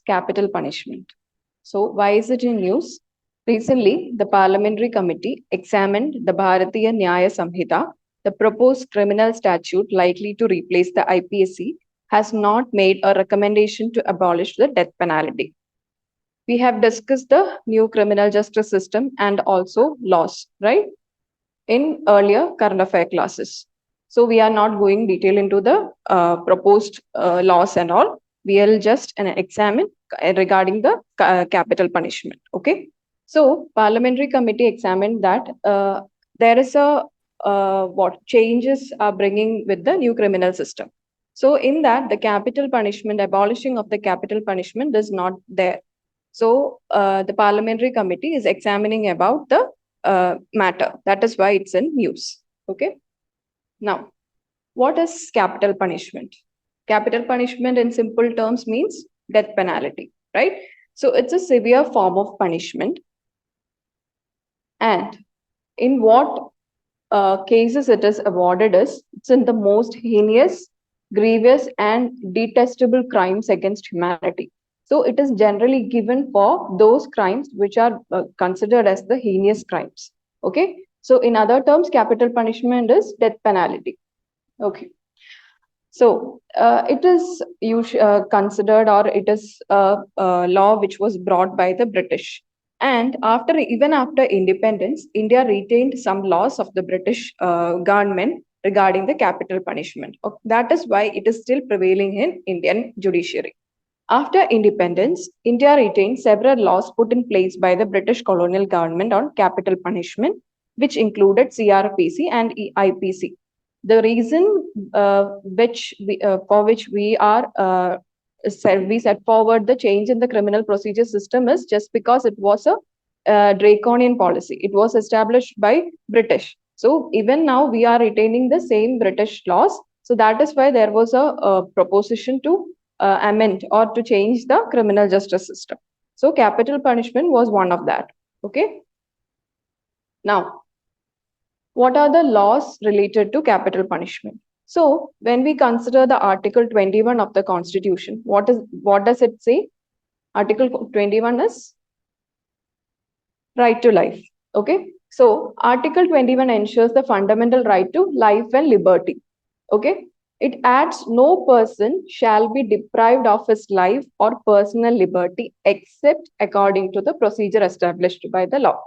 capital punishment. So why is it in news? Recently, the Parliamentary Committee examined the Bharatiya Nyaya Samhita. The proposed criminal statute likely to replace the IPSC has not made a recommendation to abolish the death penalty. We have discussed the new criminal justice system and also laws, right? In earlier current affair classes. So we are not going detail into the proposed laws and all. We will just examine regarding the capital punishment. Okay. So Parliamentary Committee examined that there is a what changes are bringing with the new criminal system. So in that the capital punishment, abolishing of the capital punishment is not there. So the Parliamentary Committee is examining about the matter. That is why it's in news. Okay. Now, what is capital punishment? Capital punishment in simple terms means death penalty, right? So it's a severe form of punishment. And in what cases it is awarded is it's in the most heinous, grievous, and detestable crimes against humanity. So it is generally given for those crimes which are considered as the heinous crimes. Okay. So in other terms, capital punishment is death penalty. Okay. So it is considered, or it is a law which was brought by the British. And even after independence, India retained some laws of the British government regarding the capital punishment. That is why it is still prevailing in Indian judiciary. After independence, India retained several laws put in place by the British colonial government on capital punishment, which included CRPC and IPC. The reason for which we set forward the change in the criminal procedure system is just because it was a draconian policy. It was established by British. So even now we are retaining the same British laws. So that is why there was a proposition to amend or to change the criminal justice system. So capital punishment was one of that. Okay. Now, what are the laws related to capital punishment? So when we consider the Article 21 of the Constitution, what does it say? Article 21 is right to life. Okay. So Article 21 ensures the fundamental right to life and liberty. Okay. It adds no person shall be deprived of his life or personal liberty except according to the procedure established by the law.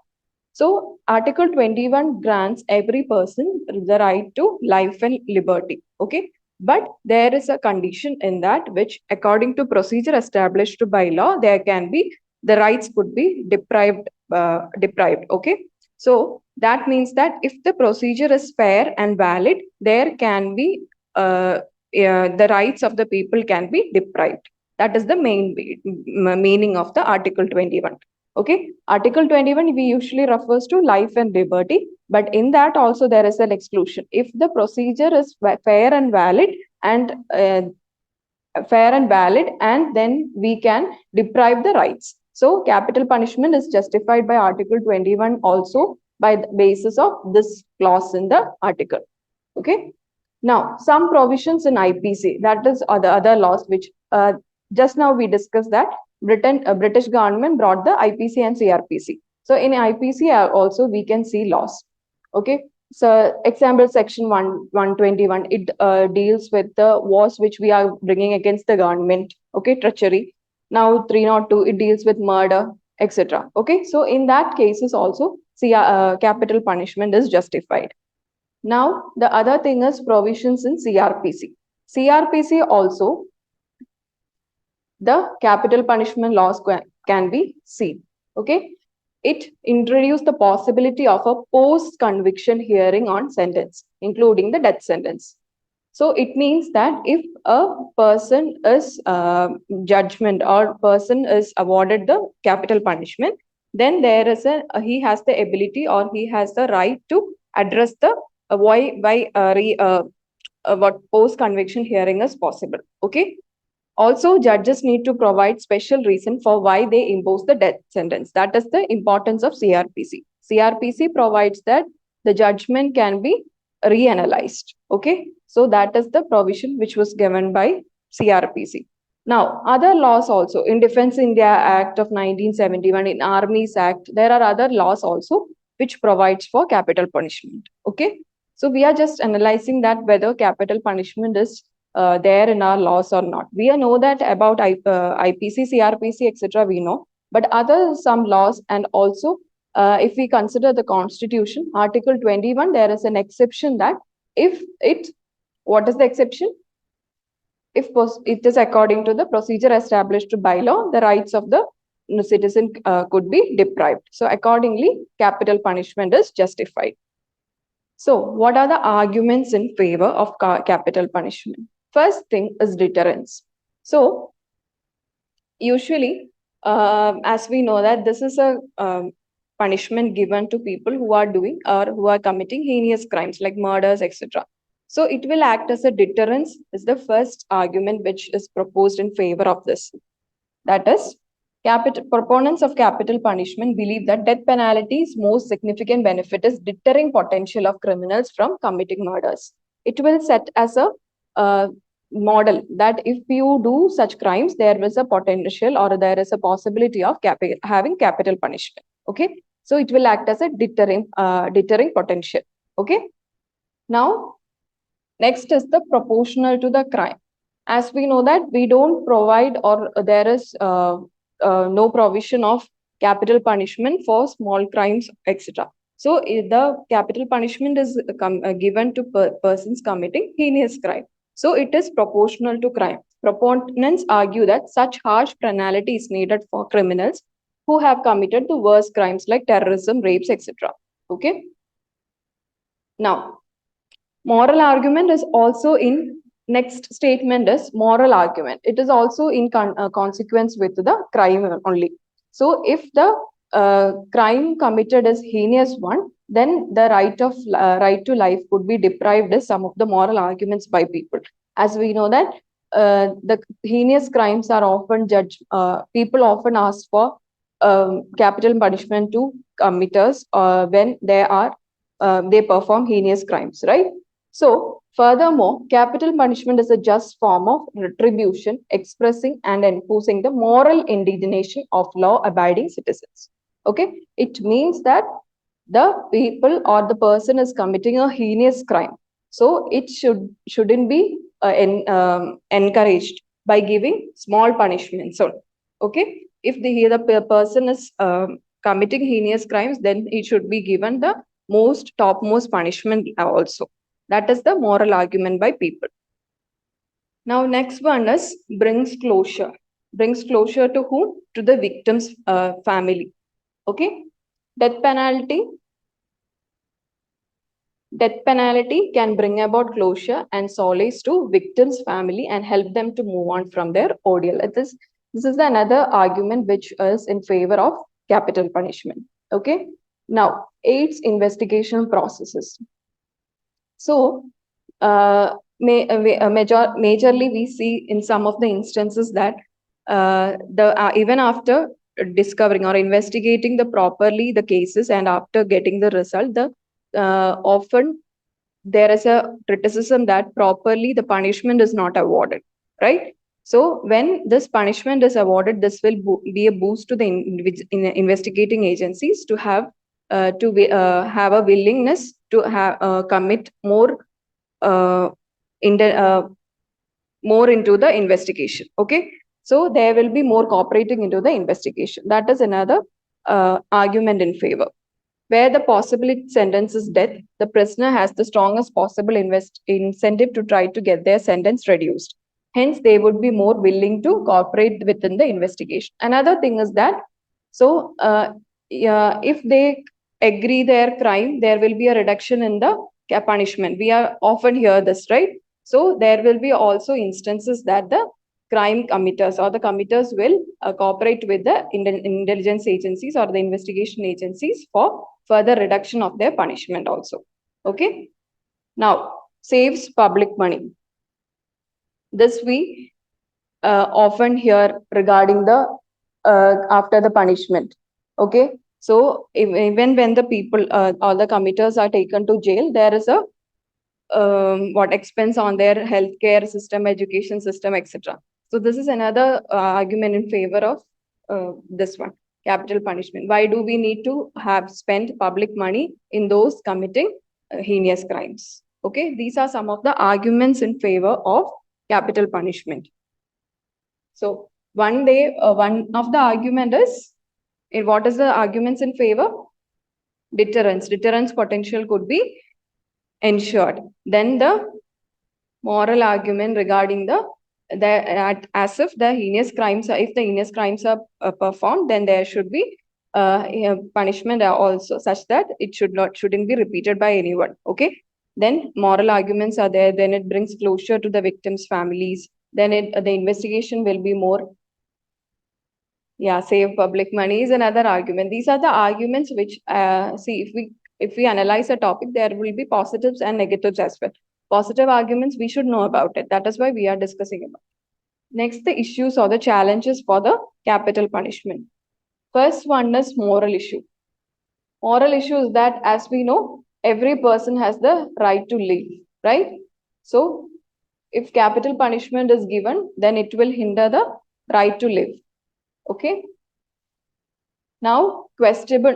So Article 21 grants every person the right to life and liberty. Okay. But there is a condition in that which according to procedure established by law, there can be the rights could be deprived. Okay. So that means that if the procedure is fair and valid, there can be the rights of the people can be deprived. That is the main meaning of the Article 21. Okay, Article 21 we usually refers to life and liberty, but in that also there is an exclusion. If the procedure is fair and valid, and then we can deprive the rights. So capital punishment is justified by Article 21 also by the basis of this clause in the article. Okay. Now, some provisions in IPC, that is the other laws which just now we discussed that British government brought the IPC and CRPC. So in IPC also we can see laws. Okay. So example section 121, it deals with the wars which we are bringing against the government. Okay, treachery. Now 302, it deals with murder, etc. Okay. So in that cases also capital punishment is justified. Now, the other thing is provisions in CRPC. CRPC also, the capital punishment laws can be seen. Okay. It introduced the possibility of a post-conviction hearing on sentence, including the death sentence. So it means that if a person is judgment or person is awarded the capital punishment, then there is he has the ability or he has the right to address the what post conviction hearing is possible. Okay. Also, judges need to provide special reason for why they impose the death sentence. That is the importance of CRPC. CRPC provides that the judgment can be reanalyzed. Okay. So that is the provision which was given by CRPC. Now, other laws also in Defense India Act of 1971, in Armies Act, there are other laws also which provides for capital punishment. Okay, so we are just analyzing that whether capital punishment is there in our laws or not. We know that about IPC, CRPC, etc. We know, but other some laws, and also if we consider the Constitution, Article 21, there is an exception that if it, what is the exception? If it is according to the procedure established by law, the rights of the citizen could be deprived. So accordingly, capital punishment is justified. So what are the arguments in favor of capital punishment? First thing is deterrence. So usually, as we know that this is a punishment given to people who are doing or who are committing heinous crimes like murders, etc. So it will act as a deterrence is the first argument which is proposed in favor of this. That is, proponents of capital punishment believe that death penalty's most significant benefit is deterring potential of criminals from committing murders. It will set as a model that if you do such crimes, there is a potential or there is a possibility of having capital punishment. Okay, so it will act as a deterring potential. Okay, now next is the proportional to the crime. As we know that we don't provide or there is no provision of capital punishment for small crimes, etc. So the capital punishment is given to persons committing heinous crime. So it is proportional to crime. Proponents argue that such harsh penalty is needed for criminals who have committed the worst crimes like terrorism, rapes, etc. Okay. Now, moral argument is also in next statement is moral argument. It is also in consequence with the crime only. So if the crime committed is heinous one, then the right to life would be deprived as some of the moral arguments by people. As we know that the heinous crimes are often judged, people often ask for capital punishment to committers when they perform heinous crimes, right? So, furthermore, capital punishment is a just form of retribution, expressing and enforcing the moral indignation of law-abiding citizens. Okay, it means that the people or the person is committing a heinous crime, so it shouldn't be encouraged by giving small punishments. So, okay, if the person is committing heinous crimes, then it should be given the topmost punishment also. That is the moral argument by people. Now, next one is brings closure. Brings closure to whom? To the victim's family. Okay. Death penalty. Death penalty can bring about closure and solace to victims' family and help them to move on from their ordeal. This is another argument which is in favor of capital punishment. Okay. Now, aids investigation processes. So, majorly we see in some of the instances that even after discovering or investigating properly the cases and after getting the result, often there is a criticism that properly the punishment is not awarded, right? So when this punishment is awarded, this will be a boost to the investigating agencies to have a willingness to commit more more into the investigation. Okay, so there will be more cooperating into the investigation. That is another argument in favor. Where the possible sentence is death, the prisoner has the strongest possible incentive to try to get their sentence reduced. Hence, they would be more willing to cooperate within the investigation. Another thing is that, so if they agree their crime, there will be a reduction in the punishment. We are often hear this, right? So there will be also instances that the crime committers or the committers will cooperate with the intelligence agencies or the investigation agencies for further reduction of their punishment also. Okay. Now, saves public money. This we often hear regarding the after the punishment. Okay. So even when the people or the committers are taken to jail, there is a expense on their healthcare system, education system, etc. So this is another argument in favor of this one, capital punishment. Why do we need to have spent public money in those committing heinous crimes? Okay, these are some of the arguments in favor of capital punishment. So one of the argument is, what is the arguments in favor? Deterrence. Deterrence potential could be ensured. Then the moral argument regarding as if the heinous crimes are, if the heinous crimes are performed, then there should be punishment also such that it shouldn't be repeated by anyone. Okay. Then moral arguments are there. Then it brings closure to the victims' families. Then the investigation will be more. Yeah, save public money is another argument. These are the arguments which see, if we analyze a topic, there will be positives and negatives as well. Positive arguments, we should know about it. That is why we are discussing about it. Next, the issues or the challenges for the capital punishment. First one is moral issue. Moral issue is that, as we know, every person has the right to live, right? So, if capital punishment is given, then it will hinder the right to live. Okay. Now, questionable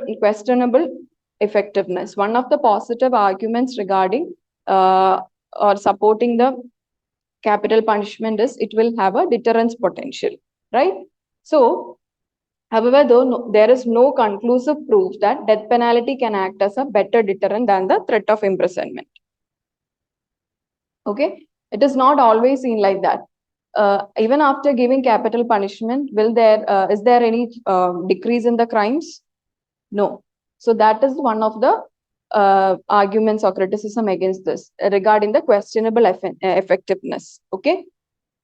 effectiveness. One of the positive arguments regarding or supporting the capital punishment is it will have a deterrence potential, right? So, however, though there is no conclusive proof that death penalty can act as a better deterrent than the threat of imprisonment. Okay, it is not always seen like that. Even after giving capital punishment, is there any decrease in the crimes? No. So that is one of the arguments or criticism against this regarding the questionable effectiveness. Okay.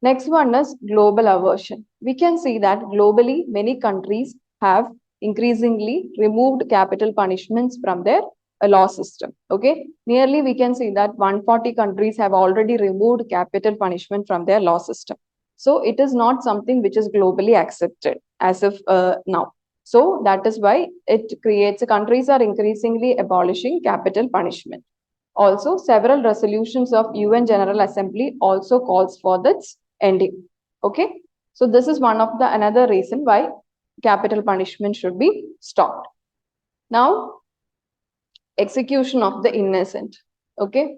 Next one is global aversion. We can see that globally, many countries have increasingly removed capital punishments from their law system. Okay, nearly we can see that 140 countries have already removed capital punishment from their law system. So it is not something which is globally accepted as of now. So that is why it creates, countries are increasingly abolishing capital punishment. Also, several resolutions of UN General Assembly also calls for this ending. Okay, so this is one of the another reason why capital punishment should be stopped. Now, execution of the innocent. Okay,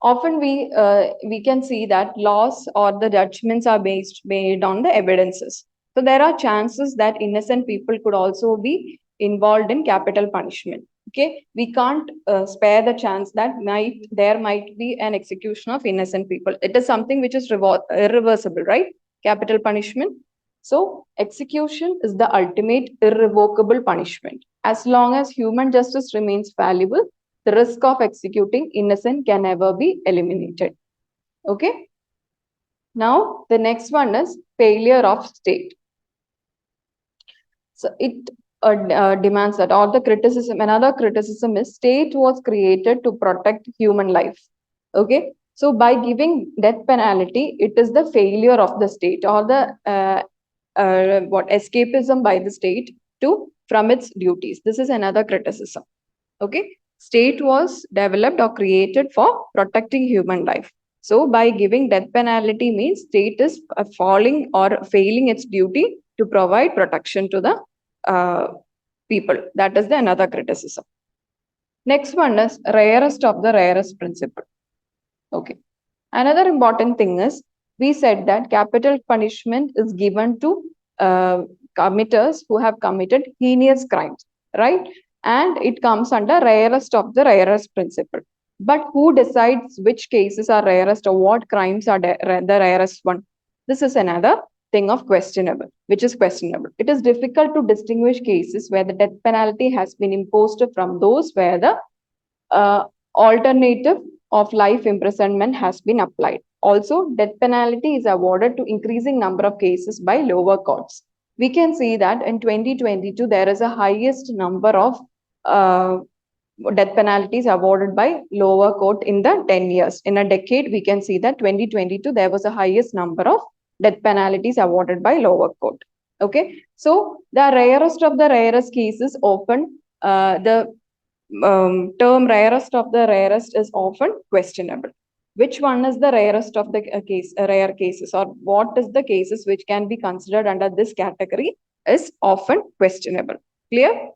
often we can see that laws or the judgments are made on the evidences. So there are chances that innocent people could also be involved in capital punishment. Okay, we can't spare the chance that there might be an execution of innocent people. It is something which is irreversible, right? Capital punishment. So execution is the ultimate irrevocable punishment. As long as human justice remains valuable, the risk of executing innocent can never be eliminated. Okay. Now the next one is failure of state. So it demands that, or the criticism, another criticism is state was created to protect human life. Okay, so by giving death penalty, it is the failure of the state or the escapism by the state from its duties. This is another criticism. Okay, state was developed or created for protecting human life. So by giving death penalty means state is falling or failing its duty to provide protection to the people. That is the another criticism. Next one is rarest of the rarest principle. Okay. Another important thing is, we said that capital punishment is given to committers who have committed heinous crimes, right? And it comes under rarest of the rarest principle. But who decides which cases are rarest or what crimes are the rarest one? This is another thing of questionable, which is questionable. It is difficult to distinguish cases where the death penalty has been imposed from those where the alternative of life imprisonment has been applied. Also, death penalty is awarded to increasing number of cases by lower courts. We can see that in 2022, there is a highest number of death penalties awarded by lower court in the 10 years. In a decade, we can see that 2022, there was a highest number of death penalties awarded by lower court. Okay, so the rarest of the rarest cases often, the term rarest of the rarest is often questionable. which one is the rarest of the rare cases, or what is the cases which can be considered under this category is often questionable. Clear?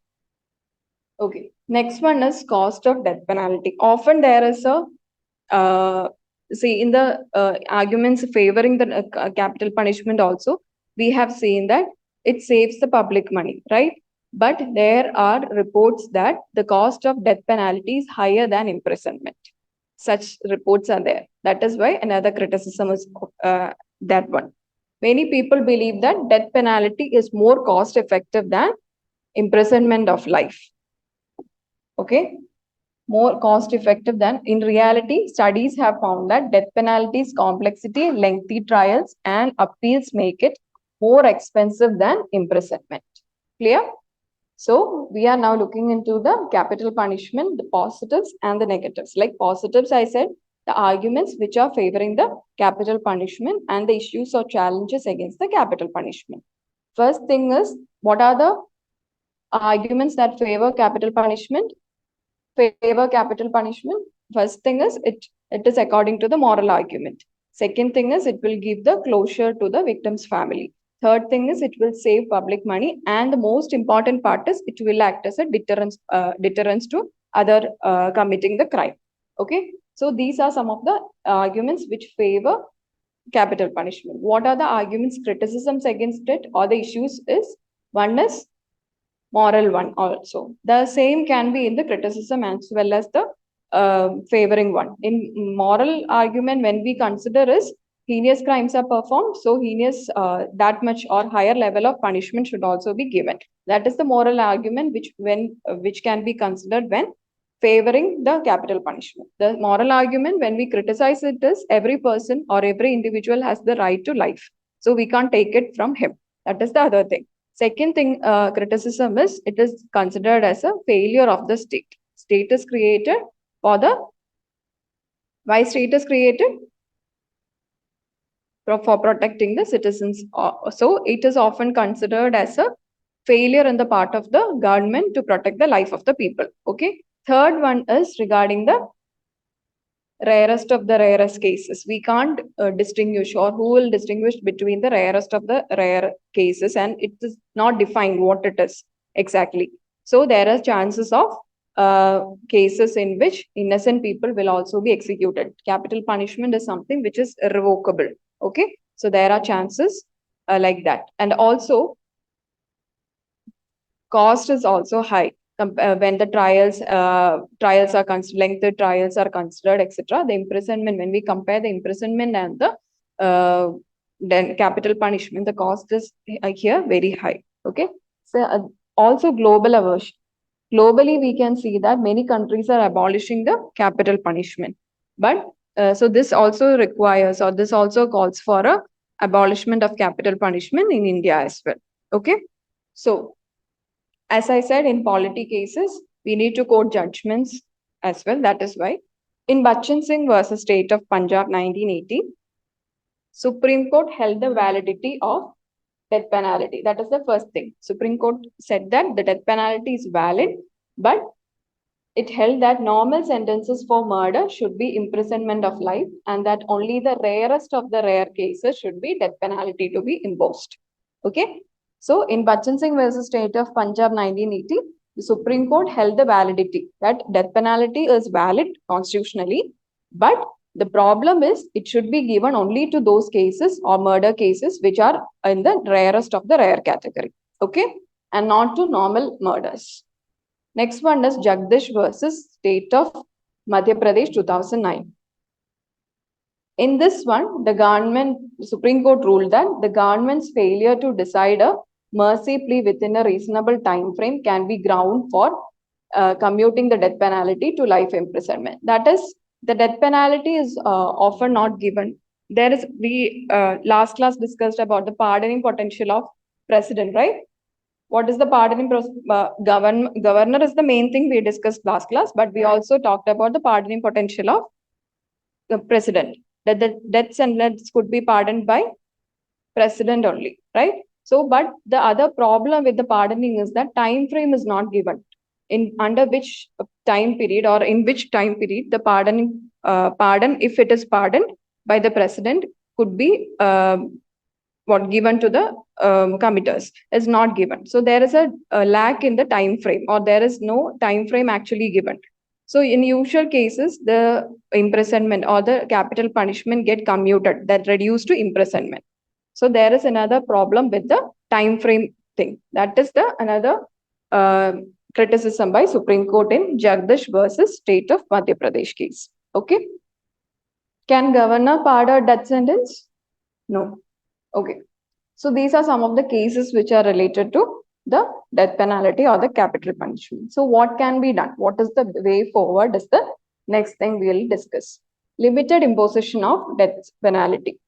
Okay. Next one is cost of death penalty. Often there is a see in the arguments favoring the capital punishment also, we have seen that it saves the public money, right? But there are reports that the cost of death penalty is higher than imprisonment. Such reports are there. That is why another criticism is that one. Many people believe that death penalty is more cost effective than imprisonment of life. Okay, more cost effective than. In reality, studies have found that death penalty's complexity, lengthy trials, and appeals make it more expensive than imprisonment. Clear? So we are now looking into the capital punishment, the positives and the negatives. Like positives, I said, the arguments which are favoring the capital punishment and the issues or challenges against the capital punishment. First thing is, what are the arguments that favor capital punishment? Favor capital punishment. First thing is, it is according to the moral argument. Second thing is, it will give the closure to the victim's family. Third thing is, it will save public money, and the most important part is, it will act as a deterrence to other committing the crime. Okay, so these are some of the arguments which favor capital punishment. What are the arguments, criticisms against it, or the issues is, one is moral one also. The same can be in the criticism as well as the favoring one. In moral argument, when we consider is heinous crimes are performed, so heinous that much or higher level of punishment should also be given. That is the moral argument which can be considered when favoring the capital punishment. The moral argument when we criticize it is, every person or every individual has the right to life, so we can't take it from him. That is the other thing. Second thing, criticism is, it is considered as a failure of the state. State is created for the, why state is created? For protecting the citizens. So it is often considered as a failure on the part of the government to protect the life of the people. Okay. Third one is regarding the rarest of the rarest cases. We can't distinguish, or who will distinguish between the rarest of the rare cases, and it is not defined what it is exactly. So there are chances of cases in which innocent people will also be executed. Capital punishment is something which is irrevocable. Okay, so there are chances like that. And also, cost is also high. When the trials are considered, lengthy trials are considered, etc. The imprisonment, when we compare the imprisonment and the then capital punishment, the cost is here very high. Okay, so also global aversion. Globally, we can see that many countries are abolishing the capital punishment, but so this also requires, or this also calls for a abolishment of capital punishment in India as well. Okay, so as I said, in polity cases, we need to quote judgments as well. That is why in Bachchan Singh versus State of Punjab 1980, Supreme Court held the validity of death penalty. That is the first thing. Supreme Court said that the death penalty is valid, but it held that normal sentences for murder should be imprisonment of life, and that only the rarest of the rare cases should be death penalty to be imposed. Okay. So in Bachchan Singh versus State of Punjab 1980, the Supreme Court held the validity that death penalty is valid constitutionally, but the problem is it should be given only to those cases or murder cases which are in the rarest of the rare category. Okay, and not to normal murders. Next one is Jagdish versus State of Madhya Pradesh 2009. In this one, the Supreme Court ruled that the government's failure to decide a mercy plea within a reasonable time frame can be ground for commuting the death penalty to life imprisonment. That is, the death penalty is often not given. There is, we last class discussed about the pardoning potential of president, right? What is the pardoning governor is the main thing we discussed last class, but we also talked about the pardoning potential of the president, that the death sentence could be pardoned by president only, right? So, but the other problem with the pardoning is that time frame is not given. In under which time period or in which time period the pardoning pardon, if it is pardoned by the president, could be given to the committers, is not given. So there is a lack in the time frame, or there is no time frame actually given. So in usual cases, the imprisonment or the capital punishment get commuted, that reduced to imprisonment. So there is another problem with the time frame thing. That is the another criticism by Supreme Court in Jagdish versus State of Madhya Pradesh case. Okay. Can governor pardon death sentence? No. Okay. So these are some of the cases which are related to the death penalty or the capital punishment. So what can be done? What is the way forward is the next thing we will discuss. Limited imposition of death penalty.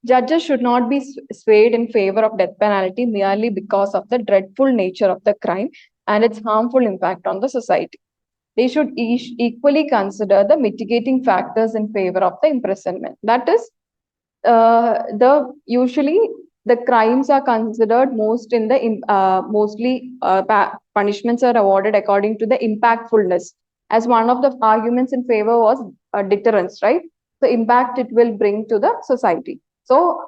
Judges should not be swayed in favor of death penalty merely because of the dreadful nature of the crime and its harmful impact on the society. They should equally consider the mitigating factors in favor of the imprisonment. That is, usually the crimes are considered most in the mostly punishments are awarded according to the impactfulness. As one of the arguments in favor was deterrence, right? The impact it will bring to the society. So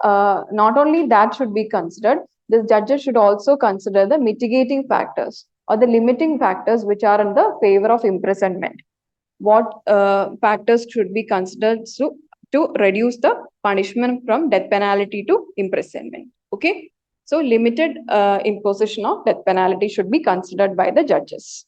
not only that should be considered, the judges should also consider the mitigating factors or the limiting factors which are in the favor of imprisonment. What factors should be considered to reduce the punishment from death penalty to imprisonment. Okay. So limited imposition of death penalty should be considered by the judges.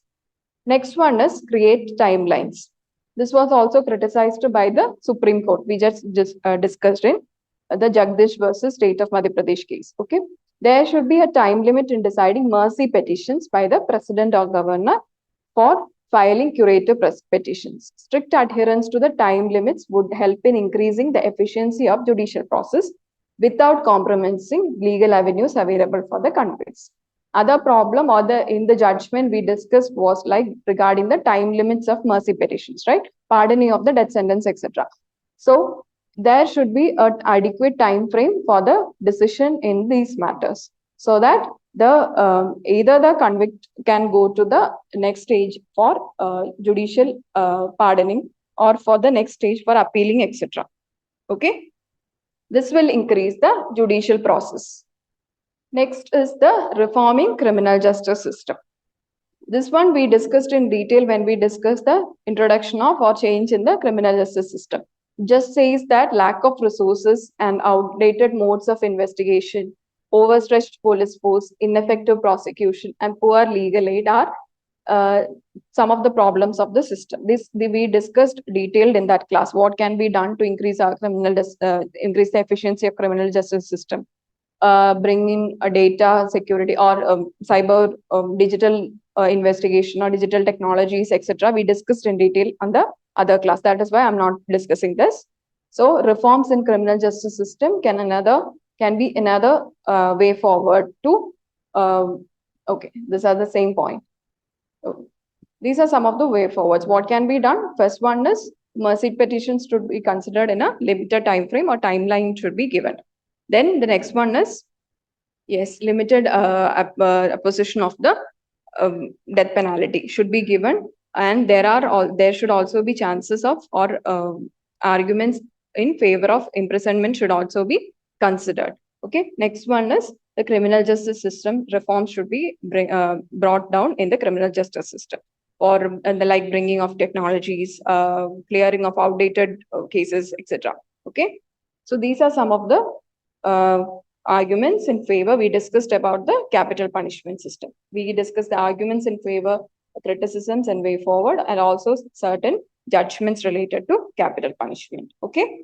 Next one is create timelines. This was also criticized by the Supreme Court. We just discussed in the Jagdish versus State of Madhya Pradesh case. Okay. There should be a time limit in deciding mercy petitions by the president or governor for filing curative petitions. Strict adherence to the time limits would help in increasing the efficiency of judicial process without compromising legal avenues available for the convicts. Other problem or in the judgment we discussed was like regarding the time limits of mercy petitions, right? Pardoning of the death sentence, etc. So there should be an adequate time frame for the decision in these matters, so that the either the convict can go to the next stage for judicial pardoning, or for the next stage for appealing, etc. Okay, this will increase the judicial process. Next is the reforming criminal justice system. This one we discussed in detail when we discussed the introduction of or change in the criminal justice system. Just says that lack of resources and outdated modes of investigation, overstretched police force, ineffective prosecution, and poor legal aid are some of the problems of the system. We discussed detailed in that class. What can be done to increase our increase the efficiency of criminal justice system? Bringing a data security or cyber digital investigation or digital technologies, etc. We discussed in detail on the other class. That is why I'm not discussing this. So reforms in criminal justice system can be another way forward to. Okay, these are the same point. So these are some of the way forwards. What can be done? First one is mercy petitions should be considered in a limited time frame, or timeline should be given. Then the next one is, yes, limited apposition of the death penalty should be given, and there should also be chances of or arguments in favor of imprisonment should also be considered. Okay, next one is the criminal justice system reforms should be brought down in the criminal justice system, or the like bringing of technologies, clearing of outdated cases, etc. Okay, so these are some of the arguments in favor. We discussed about the capital punishment system. We discussed the arguments in favor, criticisms and way forward, and also certain judgments related to capital punishment. Okay.